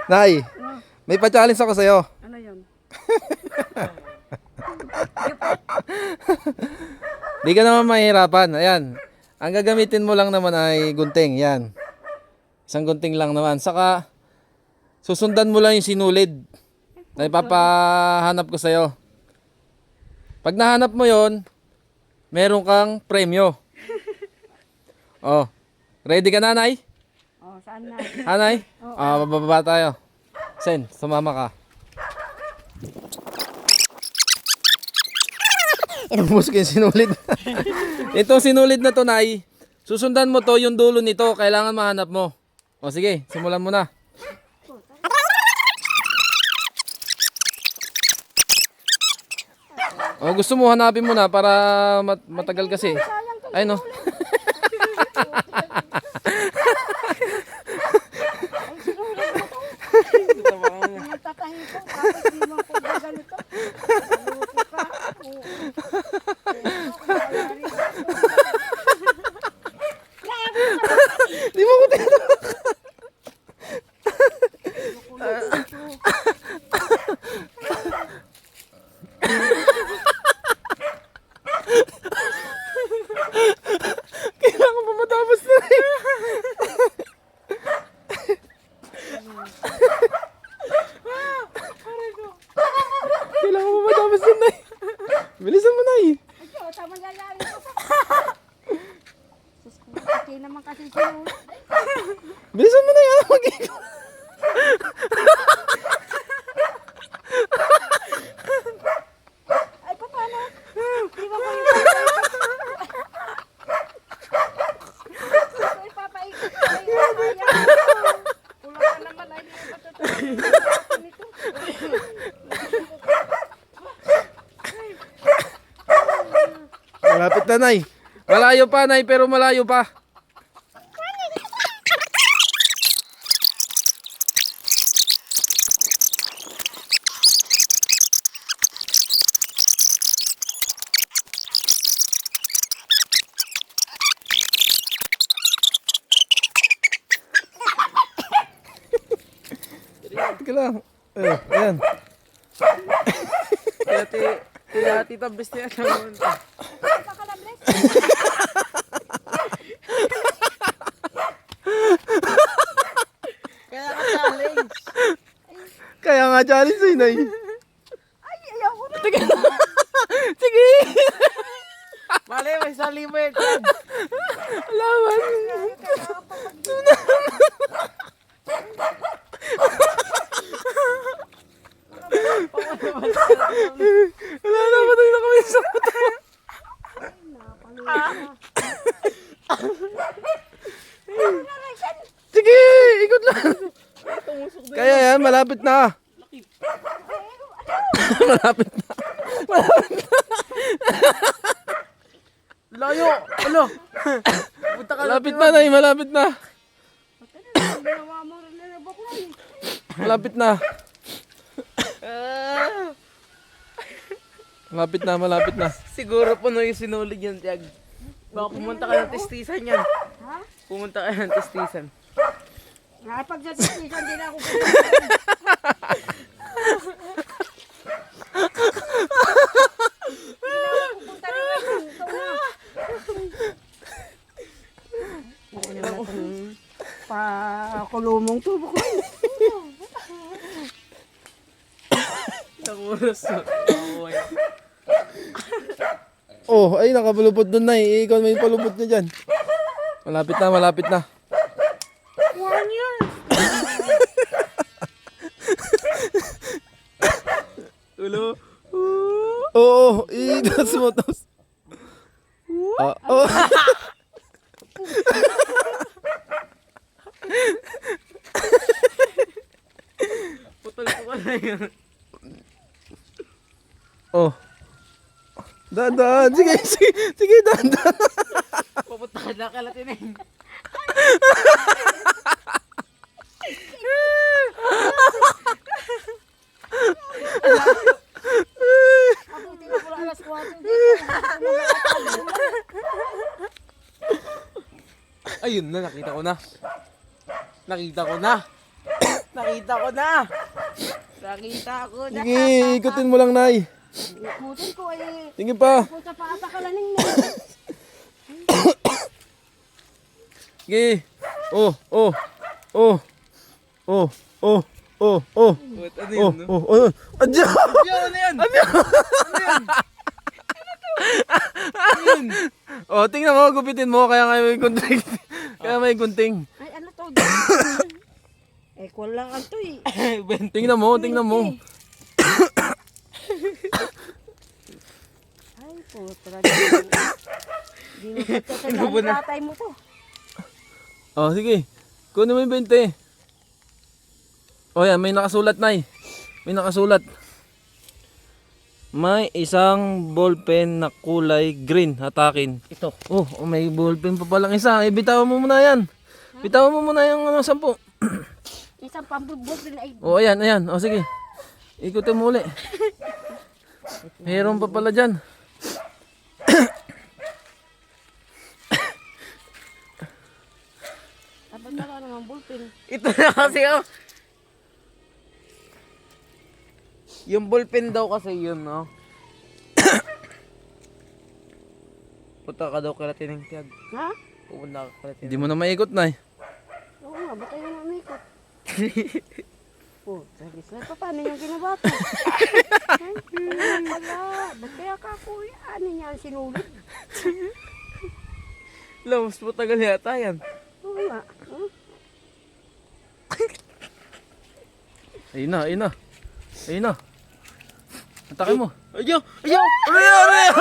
Nay, may pa-challenge ako sa'yo. Ano yun? Di ka naman mahihirapan. Ayan. Ang gagamitin mo lang naman ay gunting. Yan. Isang gunting lang naman. Saka, susundan mo lang yung sinulid na ipapahanap ko sa'yo. Pag nahanap mo yon, meron kang premyo. Oh. Ready ka na, Nay? Oh, saan na? Nanay? Bababa tayo. Sen, sumama ka. Ubus ko yung sinulid. Itong sinulid na to, Nay. Susundan mo to, yung dulo nito. Kailangan mahanap mo. O sige, simulan mo na. O gusto mo, hanapin mo na para matagal kasi. Ay no. Tatahin ko, tapos di mo ko ganito. Maluto ka. Di mo ko tino. Kailangan pa matapos na rin. Kailangan pa matapos na rin. Bilisan mo na eh. Ito, tama lalari ko. Sus, okay naman kasi siya. Bilisan mo na yan. Mag-ikot. Ay, paano? Di ba ko yung ipapaikot ko yung kaya. Kulang ka naman, ay di mo patutuloy nito. Malapit na, Nay. Malayo pa, Nay, pero malayo pa. Teka lang. Ayan. Kaya tita best niya naman. Kaya ka challenge. Kaya nga challenge eh, Nay. Ay, ayaw ko na. Sige. Mali, may salimit. Alaman. Wala na, patay na kami sa mata. Sige, ikot lang. Kaya yan, malapit na. Malapit na. Layo. Ano? Punta ka Malapit na, Nay, malapit na. Ginawa mo rin na ba ko eh. Malapit na. Malapit na, malapit na. Siguro puno yung sinulid yan, Tiag. Baka pumunta ka ng testisan yan. Ha? Pumunta ka ng testisan. Pag sa titisan din ako pupunta rin ako. Ito na. Pakulumong tubo ko. Nakuros. Oh, ay nakapalupot doon, Nay. Ikaw may palupot niya dyan. Malapit na, malapit na. 1 year. Ulo. Oo, i-dos mo, tos. Oh. Putol ko ka na yun. Oh. Dahan-dahan. Sige, sige, sige, dahan-dahan. Pupunta ka na kalatinin. Ako tinapula alas 4 dito. Ayun na, nakita ko na. Nakita ko na. Nakita ko na. Nakita ko na. Sige, ikutin mo lang, Nay. Ikutin ko eh. Sige pa. Punta pa ata ka lang na. Sige. Oh, oh. Oh. Oh, oh. Oh, oh. Wait, ano Oh, yun? No? oh, oh. Adyo! Yo, ano yan? Ano yan? Oh, tingnan mo, gupitin mo, kaya nga may gunting. Kaya may gunting. Ay, ano to? Eh, kung lang ang to eh. Tingnan mo, tingnan mo. Ay, po, talaga. Hindi mo pagkakadaan tatay mo to. Oh, sige. Kunin mo yung 20. Oh, yan, may nakasulat, Nay. May nakasulat. May isang ballpen na kulay green, hatakin. Ito. Oh, may ballpen pa palang isa. Eh, bitawan mo muna yan. Bitawan mo muna yung 10. Isang pambubog din ay. Oh, ayan, ayan. Oh, sige. Ikutin mo uli. Mayroon pa pala dyan. Tapos na naman bullpen. Ito na kasi oh. Yung ballpen daw kasi yun, no? Punta ka daw kala Tineng Tiag. Ha? Pupunta ka kala Hindi Tineng. mo na maikot, Nay. Oo nga, ba't tayo na umikot? Oh, sagis na pa, paano yung kinabata? Ay, kaya pala. Ba't kaya ka kuya? Ano niya ang sinulid? Lamos po tagal yata yan. Oo nga. Huh? Ayun na, ayun na. Ayun na. Atakin mo. Ayaw! Ayaw! Ano yan? Ano yan?